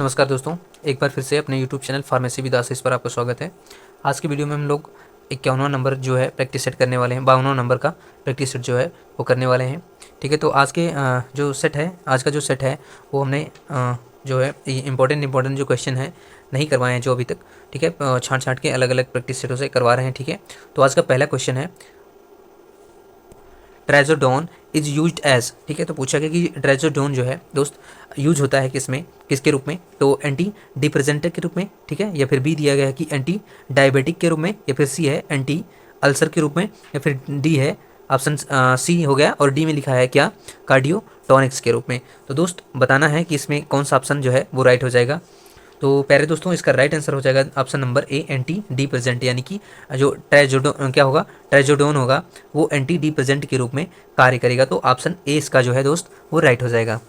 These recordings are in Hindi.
नमस्कार दोस्तों, एक बार फिर से अपने YouTube चैनल फार्मेसी विद आशीष पर आपका स्वागत है। आज की वीडियो में हम लोग 51वां नंबर जो है प्रैक्टिस सेट करने वाले हैं। 52वां नंबर का प्रैक्टिस सेट जो है वो करने वाले हैं। ठीक है, तो आज के जो सेट है, आज का जो सेट है वो हमने जो है इंपॉर्टेंट जो क्वेश्चन है नहीं करवाए हैं जो अभी तक। ठीक है, छाँट के अलग अलग प्रैक्टिस सेटों से करवा रहे हैं। ठीक है, तो आज का पहला क्वेश्चन है ट्राइजोडोन इज यूज्ड एज। ठीक है, तो पूछा गया कि ट्राइजोडोन जो है दोस्त यूज होता है किसमें, किसके रूप में, तो एंटी डिप्रेजेंटर के रूप में। ठीक है, या फिर बी दिया गया है कि एंटी डायबिटिक के रूप में, या फिर सी है एंटी अल्सर के रूप में, या फिर डी है ऑप्शन सी हो गया, और डी में लिखा है क्या, कार्डियोटॉनिक्स के रूप में। तो दोस्त बताना है कि इसमें कौन सा ऑप्शन जो है वो राइट हो जाएगा। तो प्यारे दोस्तों, इसका राइट आंसर हो जाएगा ऑप्शन नंबर ए, एंटी डी प्रेजेंट, यानी कि जो ट्राइजोडोन क्या होगा, ट्राइजोडोन होगा वो एंटी डी प्रेजेंट के रूप में कार्य करेगा। तो ऑप्शन ए इसका जो है दोस्त वो राइट हो जाएगा।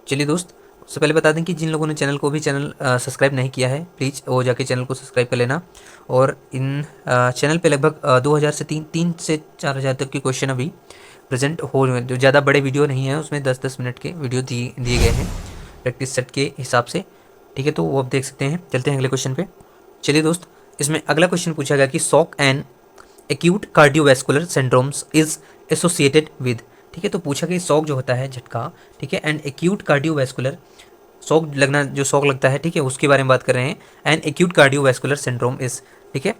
चलिए दोस्त, उससे पहले बता दें कि जिन लोगों ने चैनल को भी सब्सक्राइब नहीं किया है, प्लीज़ वो जाके चैनल को सब्सक्राइब कर लेना। और इन चैनल पे लगभग 2000 से 3 से 4000 तक के क्वेश्चन अभी प्रेजेंट हो रहे हैं। जो ज़्यादा बड़े वीडियो नहीं है, उसमें 10-10 मिनट के वीडियो दिए गए हैं प्रैक्टिस सेट के हिसाब से। ठीक है, तो वो आप देख सकते हैं। चलते हैं अगले क्वेश्चन पे। चलिए दोस्त, इसमें अगला क्वेश्चन पूछा गया कि shock and acute cardiovascular syndromes is associated with. ठीक है, तो पूछा कि शॉक जो होता है, झटका, ठीक है, एंड एक्यूट कार्डियोवैस्कुलर, शॉक लगना, जो शॉक लगता है, ठीक है, उसके बारे में बात कर रहे हैं। And acute cardiovascular syndrome is, ठीक है,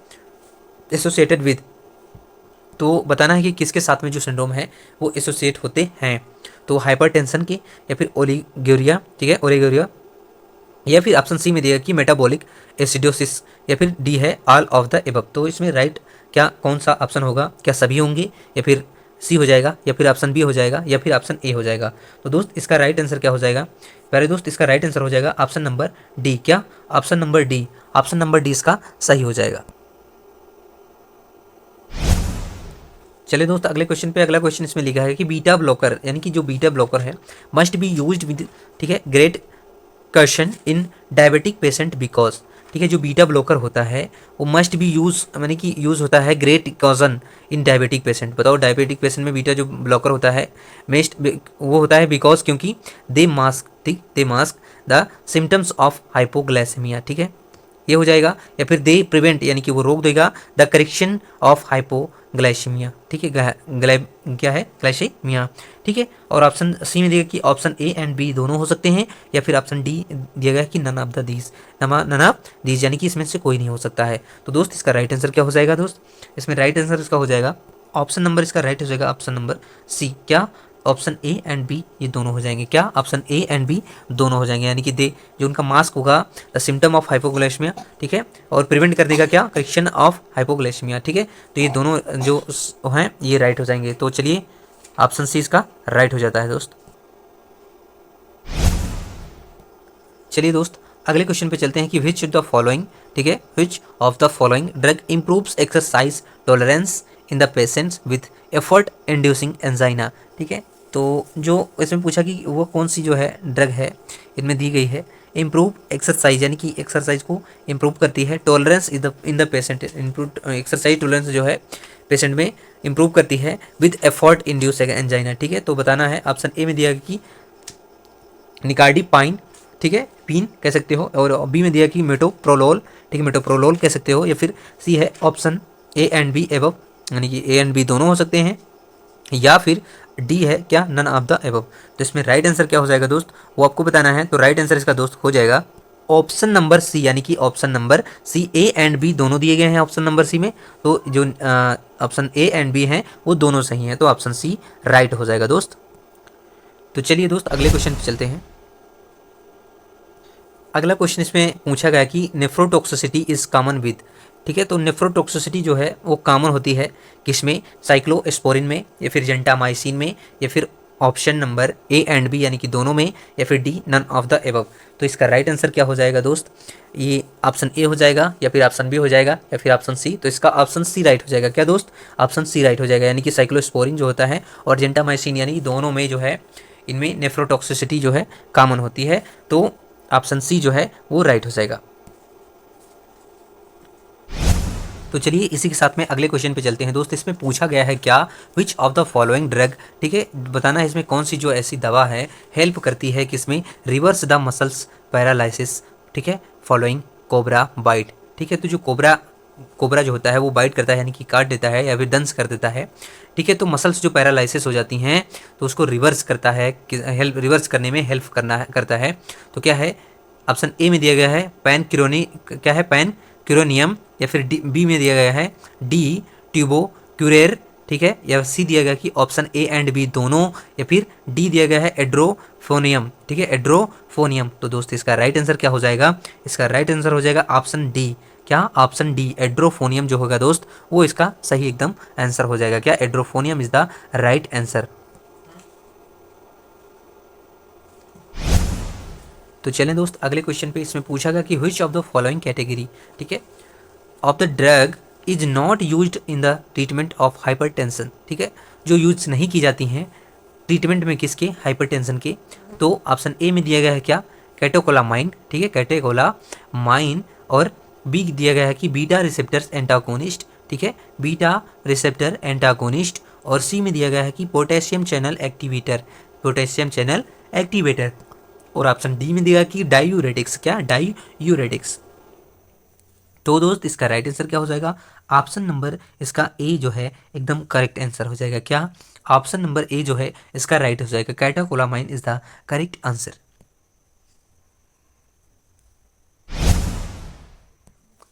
एसोसिएटेड विद, तो बताना है कि किसके साथ में जो सिंड्रोम है वो एसोसिएट होते हैं। तो हाइपरटेंशन के, या फिर ओलिगोरिया, ठीक है, ओलिगोरिया, या फिर ऑप्शन सी में दिया कि मेटाबॉलिक एसिडोसिस, या फिर डी है ऑल ऑफ द एबव। तो इसमें राइट क्या कौन सा ऑप्शन होगा, क्या सभी होंगे, या फिर सी हो जाएगा, या फिर ऑप्शन बी हो जाएगा, या फिर ऑप्शन ए हो जाएगा। तो दोस्त इसका राइट आंसर क्या हो जाएगा प्यारे दोस्त, इसका राइट आंसर हो जाएगा ऑप्शन नंबर डी। क्या, option number D, option number D इसका सही हो जाएगा। चलिए दोस्त, अगले क्वेश्चन पे। अगला क्वेश्चन इसमें लिखा है कि बीटा ब्लॉकर, यानी कि जो बीटा ब्लॉकर है मस्ट बी यूज्ड विद, ठीक है, great caution in diabetic patient because. ठीक है, जो बीटा ब्लॉकर होता है वो मस्ट बी यूज, यानी कि यूज होता है ग्रेट कॉजन इन डायबिटिक पेशेंट। बताओ, डायबिटिक पेशेंट में बीटा जो ब्लॉकर होता है मेस्ट वो होता है बिकॉज, क्योंकि दे मास्क, ठीक, they mask the symptoms of hypoglycaemia. ठीक है, ये हो जाएगा, या फिर दे प्रिवेंट, यानी कि वो रोक देगा द करेक्शन ऑफ हाइपोग्लाइसेमिया। ठीक है, क्या है, ग्लाइसेमिया। ठीक है, और ऑप्शन सी में दिया कि ऑप्शन ए एंड बी दोनों हो सकते हैं, या फिर ऑप्शन डी दिया गया कि none of the these, none of these, यानी कि इसमें से कोई नहीं हो सकता है। तो दोस्त इसका राइट आंसर क्या हो जाएगा दोस्त, इसमें राइट आंसर इसका हो जाएगा ऑप्शन नंबर, इसका राइट हो जाएगा ऑप्शन नंबर सी। क्या, ऑप्शन ए एंड बी ये दोनों हो जाएंगे। क्या, ऑप्शन ए एंड बी दोनों हो जाएंगे, यानी कि दे जो उनका मास्क होगा द सिम्टम ऑफ हाइपोग्लाइसेमिया, ठीक है, और प्रिवेंट कर देगा क्या, करेक्शन ऑफ हाइपोग्लाइसेमिया। ठीक है, तो ये दोनों जो हैं ये राइट हो जाएंगे। तो चलिए ऑप्शन सी इसका राइट हो जाता है दोस्त। चलिए दोस्त, अगले क्वेश्चन पे चलते हैं कि विच द फॉलोइंग, ठीक है, विच of the following drug improves exercise tolerance in the patients with effort inducing angina. ठीक है, तो जो इसमें पूछा कि वो कौन सी जो है ड्रग है इनमें दी गई है, इम्प्रूव एक्सरसाइज, यानी कि एक्सरसाइज को इम्प्रूव करती है, tolerance in the patient, improve exercise tolerance जो है पेशेंट में इम्प्रूव करती है विद एफर्ट इंड्यूस एंजाइना। ठीक है, तो बताना है, ऑप्शन ए में दिया कि निकार्डिपाइन, ठीक है, पीन कह सकते हो, और बी में दिया कि मेटोप्रोलोल, ठीक है, मेटोप्रोलोल कह सकते हो, या फिर सी है option A and B above, यानी कि ए एंड बी दोनों हो सकते हैं, या फिर डी है क्या, नन ऑफ द एबव। तो इसमें राइट आंसर क्या हो जाएगा दोस्त, वो आपको बताना है। तो राइट आंसर इसका दोस्त हो जाएगा ऑप्शन नंबर सी, यानी कि option number C, A and B दोनों दिए गए हैं ऑप्शन नंबर सी में। तो जो ऑप्शन ए एंड बी हैं वो दोनों सही हैं, तो ऑप्शन सी राइट हो जाएगा दोस्त। तो चलिए दोस्त, अगले क्वेश्चन पे चलते हैं। अगला क्वेश्चन इसमें पूछा गया कि नेफ्रोटॉक्सिसिटी इज कॉमन विद। ठीक है, तो नेफ्रोटॉक्सिसिटी जो है वो कॉमन होती है किसमें, साइक्लोस्पोरिन में, या फिर जेंटामाइसिन में, या फिर option number A and B, यानी कि दोनों में, या फिर D none of the above. तो इसका राइट आंसर क्या हो जाएगा दोस्त, ये ऑप्शन ए हो जाएगा, या फिर ऑप्शन बी हो जाएगा, या फिर ऑप्शन सी। तो इसका ऑप्शन सी राइट हो जाएगा। क्या दोस्त, ऑप्शन सी राइट हो जाएगा, यानी कि साइक्लोस्पोरिन जो होता है और जेंटामाइसिन, यानी कि दोनों में जो है इनमें नेफ्रोटॉक्सिसिटी जो है कॉमन होती है। तो ऑप्शन सी जो है वो राइट हो जाएगा। तो चलिए इसी के साथ में अगले क्वेश्चन पे चलते हैं दोस्त। इसमें पूछा गया है क्या, विच ऑफ द फॉलोइंग ड्रग, ठीक है, बताना है इसमें कौन सी जो ऐसी दवा है हेल्प करती है किसमें, रिवर्स द मसल्स पैरालिसिस, ठीक है, फॉलोइंग कोबरा बाइट, ठीक है। तो जो कोबरा कोबरा जो होता है वो बाइट करता है यानी कि काट देता है या फिर दंश कर देता है, ठीक है। तो मसल्स जो पैरालाइसिस हो जाती हैं तो उसको रिवर्स करता है, हेल्प रिवर्स करने में हेल्प करता है। तो क्या है, ऑप्शन ए में दिया गया है पैन क्रोनी, क्या है, पैन क्यूरोनियम, या फिर बी में दिया गया है डी ट्यूबो क्यूरेर, ठीक है, या सी दिया गया कि ऑप्शन ए एंड बी दोनों, या फिर डी दिया गया है एड्रोफोनियम, ठीक है, एड्रोफोनियम। तो दोस्त इसका राइट आंसर क्या हो जाएगा, इसका राइट आंसर हो जाएगा ऑप्शन डी, क्या, ऑप्शन डी एड्रोफोनियम जो होगा दोस्त वो इसका सही एकदम आंसर हो जाएगा। क्या, एड्रोफोनियम इज द राइट आंसर। तो चलें दोस्त अगले क्वेश्चन पे। इसमें पूछा गया कि which of the following category, ठीक है, of the drug is not used in the treatment of hypertension, ठीक है, जो यूज नहीं की जाती हैं ट्रीटमेंट में किसके, हाइपरटेंशन के। तो ऑप्शन ए में दिया गया है क्या, कैटेकोलामाइन, ठीक है, कैटेकोलामाइन, और बी दिया गया है कि बीटा रिसेप्टर्स एंटागोनिस्ट, ठीक है, बीटा रिसेप्टर एंटागोनिस्ट, और सी में दिया गया है कि potassium channel activator, potassium channel activator, और ऑप्शन डी में दिया कि डायूरेटिक्स, क्या, डायूरेटिक्स। तो दोस्त इसका राइट आंसर क्या हो जाएगा, ऑप्शन नंबर इसका ए जो है एकदम करेक्ट आंसर हो जाएगा। क्या, ऑप्शन नंबर ए जो है इसका राइट हो जाएगा, catecholamine is the correct answer.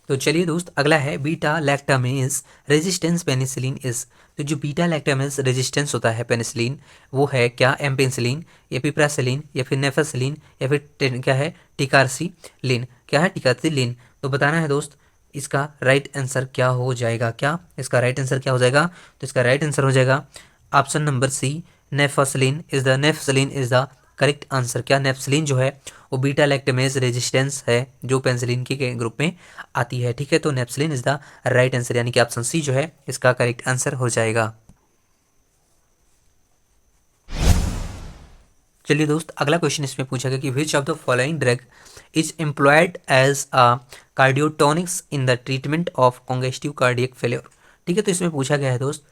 तो चलिए दोस्त अगला है beta lactamase resistance penicillin is. तो जो बीटा लैक्टामेज रेजिस्टेंस होता है पेनिसिलिन वो है क्या, एम्पेनिसिलिन, या पिप्रासिलिन, या फिर नेफासिलिन, या फिर क्या है, टिकारसीलिन, क्या है, टिकारसीलिन। तो बताना है दोस्त इसका राइट आंसर क्या हो जाएगा, क्या इसका राइट आंसर क्या हो जाएगा। तो इसका राइट आंसर हो जाएगा option number C, nafcillin is the correct answer. क्या, नेफसिलिन जो है वो बीटा लैक्टेमेज रेजिस्टेंस है जो पेनिसिलिन के ग्रुप में आती है, ठीक है। तो नेफसिलिन इज द राइट आंसर, यानी कि ऑप्शन सी जो है इसका करेक्ट आंसर हो जाएगा। चलिए दोस्त अगला क्वेश्चन इसमें पूछा गया कि which of the following drug is employed as a cardiotonics in the treatment of congestive cardiac failure, ठीक है। तो इसमें पूछा गया है दोस्त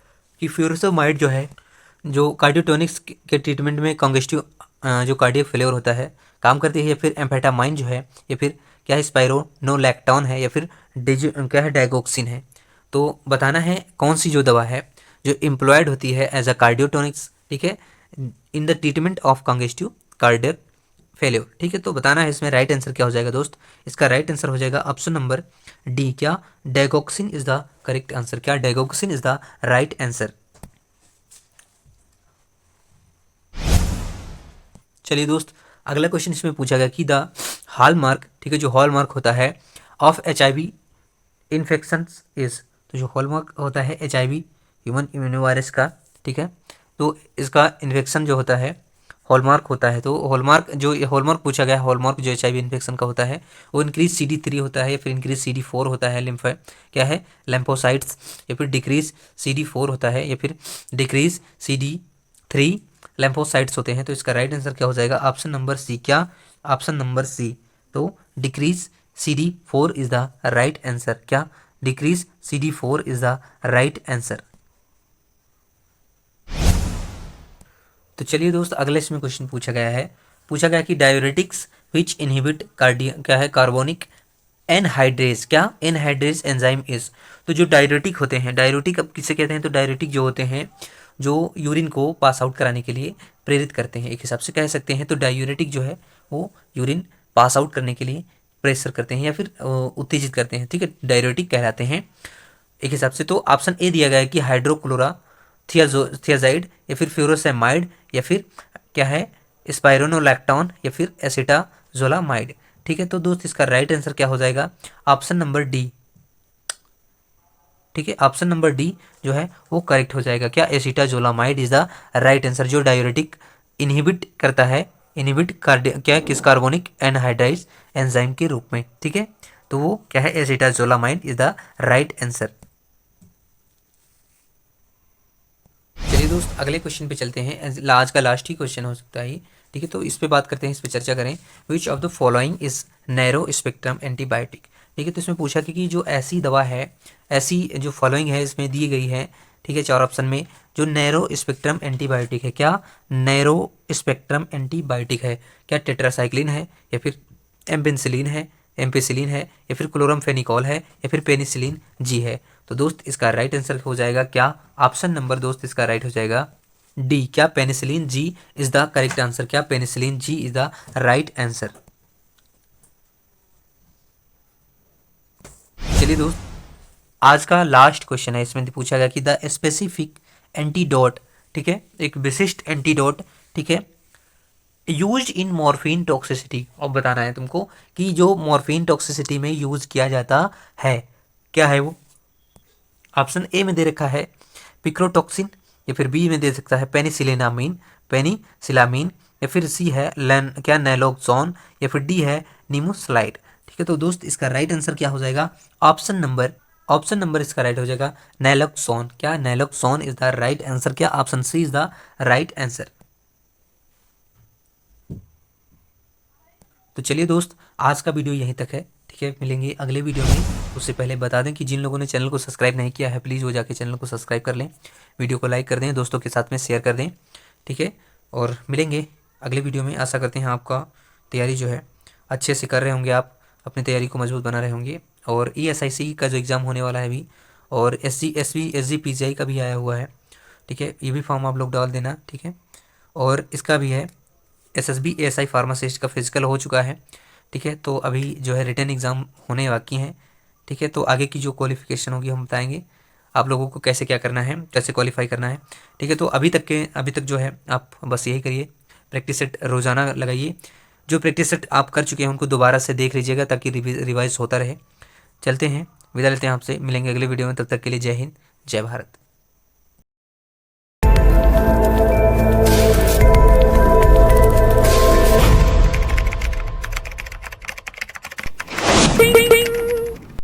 कि फ्यूरोसमाइड जो है जो कार्डियोटोनिक्स के ट्रीटमेंट में कॉन्जेस्टिव जो कार्डियक फेलियर होता है काम करती है, या फिर एम्फेटामाइन जो है, या फिर क्या है, स्पाइरोनोलैक्टोन है, या फिर क्या है, डाइगोक्सिन है। तो बताना है कौन सी जो दवा है जो एम्प्लॉयड होती है एज अ कार्डियोटोनिक्स, ठीक है, in the treatment of congestive cardiac failure, ठीक है। तो बताना है इसमें राइट आंसर क्या हो जाएगा दोस्त, इसका राइट आंसर हो जाएगा ऑप्शन नंबर डी, क्या, डाइगोक्सिन इज द करेक्ट आंसर। क्या, डाइगोक्सिन इज द राइट आंसर। चलिए दोस्त अगला क्वेश्चन इसमें पूछा गया कि द हॉलमार्क, ठीक है, जो हॉलमार्क होता है ऑफ HIV इन्फेक्शन इज। तो जो हॉलमार्क होता है HIV ह्यूमन इम्यूनोवायरस का, ठीक है, तो इसका इन्फेक्शन जो होता है हॉलमार्क होता है। तो हॉलमार्क जो हॉलमार्क पूछा गया है, हॉलमार्क जो HIV इन्फेक्शन का होता है वो इंक्रीज CD3 होता है, या फिर इंक्रीज CD4 होता है, लिम्फ क्या है, लेम्फोसाइट्स, या फिर डिक्रीज CD4 होता है, या फिर डिक्रीज CD3 लेम्फोसाइट्स होते हैं। तो इसका राइट आंसर क्या हो जाएगा, ऑप्शन नंबर सी, क्या, ऑप्शन नंबर सी। तो decrease CD4 is the right answer. क्या, decrease CD4 is the right answer. तो चलिए दोस्त अगले इसमें क्वेश्चन पूछा गया कि डायूरेटिक्स विच इनहिबिट क्या है, कार्बोनिक एनहाइड्रेज, क्या, एनहाइड्रेज एंजाइम इज। तो जो डायूरेटिक होते हैं, डायूरेटिक अब किसे कहते हैं, तो डायूरेटिक जो होते हैं जो यूरिन को पास आउट कराने के लिए प्रेरित करते हैं, एक हिसाब से कह सकते हैं। तो डायूरेटिक जो है वो यूरिन पास आउट करने के लिए प्रेशर करते हैं या फिर उत्तेजित करते हैं, ठीक है, डायूरेटिक कहलाते हैं एक हिसाब से। तो ऑप्शन ए दिया गया है कि हाइड्रोक्लोरा थियाजाइड, या फिर फ्यूरोसेमाइड, या फिर क्या है, स्पाइरोनोलैक्टोन, या फिर एसिटाजोलामाइड, ठीक है। तो दोस्त इसका राइट आंसर क्या हो जाएगा, ऑप्शन नंबर डी, ठीक है, ऑप्शन नंबर डी जो है वो करेक्ट हो जाएगा। क्या, acetazolamide is the right answer, जो डायूरेटिक इनहिबिट करता है, इनहिबिट क्या, किस कार्बोनिक एनहाइड्राइज एंजाइम के रूप में, ठीक है। तो वो क्या है, acetazolamide is the right answer. चलिए दोस्त अगले क्वेश्चन पे चलते हैं, आज का लास्ट ही क्वेश्चन हो सकता है, ठीक है। तो इस पे बात करते हैं, इस पे चर्चा करें, विच of the following is narrow spectrum antibiotic, ठीक है। तो इसमें पूछा कि जो ऐसी दवा है, ऐसी जो फॉलोइंग है इसमें दी गई है, ठीक है, 4 ऑप्शन में, जो नैरो स्पेक्ट्रम एंटीबायोटिक है। क्या नैरो स्पेक्ट्रम एंटीबायोटिक है? क्या टेट्रासाइक्लिन है, या फिर एम्पेनिसिलिन है, एम्पेसिलिन है, या फिर क्लोरामफेनिकॉल है, या फिर पेनिसिलिन जी है? तो दोस्त इसका राइट आंसर हो जाएगा क्या? ऑप्शन नंबर दोस्त इसका राइट हो जाएगा डी। क्या penicillin G is the correct answer? क्या penicillin G is the right answer? चलिए दोस्त, आज का लास्ट क्वेश्चन है, इसमें पूछा गया कि द स्पेसिफिक एंटीडोट, ठीक है, एक विशिष्ट एंटीडोट, ठीक है, यूज इन मॉर्फिन टॉक्सिसिटी। अब बताना है तुमको कि जो मॉर्फिन टॉक्सिसिटी में यूज किया जाता है, क्या है वो? ऑप्शन ए में दे रखा है पिक्रोटॉक्सिन, या फिर बी में दे सकता है पेनिसिलिनामिन, पेनिसिलामिन, या फिर सी है क्या नैलोक्सोन, या फिर डी है नीमोस्लाइड। ठीक है। तो दोस्त इसका राइट आंसर क्या हो जाएगा? ऑप्शन नंबर इसका राइट हो जाएगा नैलोक्सोन। क्या naloxone is the right answer? क्या option C is the right answer? तो चलिए दोस्त, आज का वीडियो यहीं तक है, ठीक है। मिलेंगे अगले वीडियो में। उससे पहले बता दें कि जिन लोगों ने चैनल को सब्सक्राइब नहीं किया है, प्लीज़ वो जाके चैनल को सब्सक्राइब कर लें, वीडियो को लाइक कर दें, दोस्तों के साथ में शेयर कर दें, ठीक है। और मिलेंगे अगले वीडियो में। आशा करते हैं आपका तैयारी जो है अच्छे से कर रहे होंगे, आप अपनी तैयारी को मजबूत बना रहे होंगे। और ESIC का जो एग्ज़ाम होने वाला है अभी, और SG SV SG PGI का भी आया हुआ है, ठीक है। ये भी फॉर्म आप लोग डाल देना, ठीक है। और इसका भी है SSB ASI फार्मासिस्ट का फिजिकल हो चुका है, ठीक है। तो अभी जो है रिटन एग्ज़ाम होने बाकी हैं, ठीक है। तो आगे की जो क्वालिफिकेशन होगी हम बताएंगे आप लोगों को, कैसे क्या करना है, कैसे क्वालिफाई करना है, ठीक है। तो अभी तक जो है आप बस यही करिए, प्रैक्टिस सेट रोज़ाना लगाइए। जो प्रैक्टिस सेट आप कर चुके हैं उनको दोबारा से देख लीजिएगा, ताकि रिवाइज होता रहे। चलते हैं, विदा लेते हैं आपसे, मिलेंगे अगले वीडियो में। तब तक के लिए जय हिंद, जय भारत।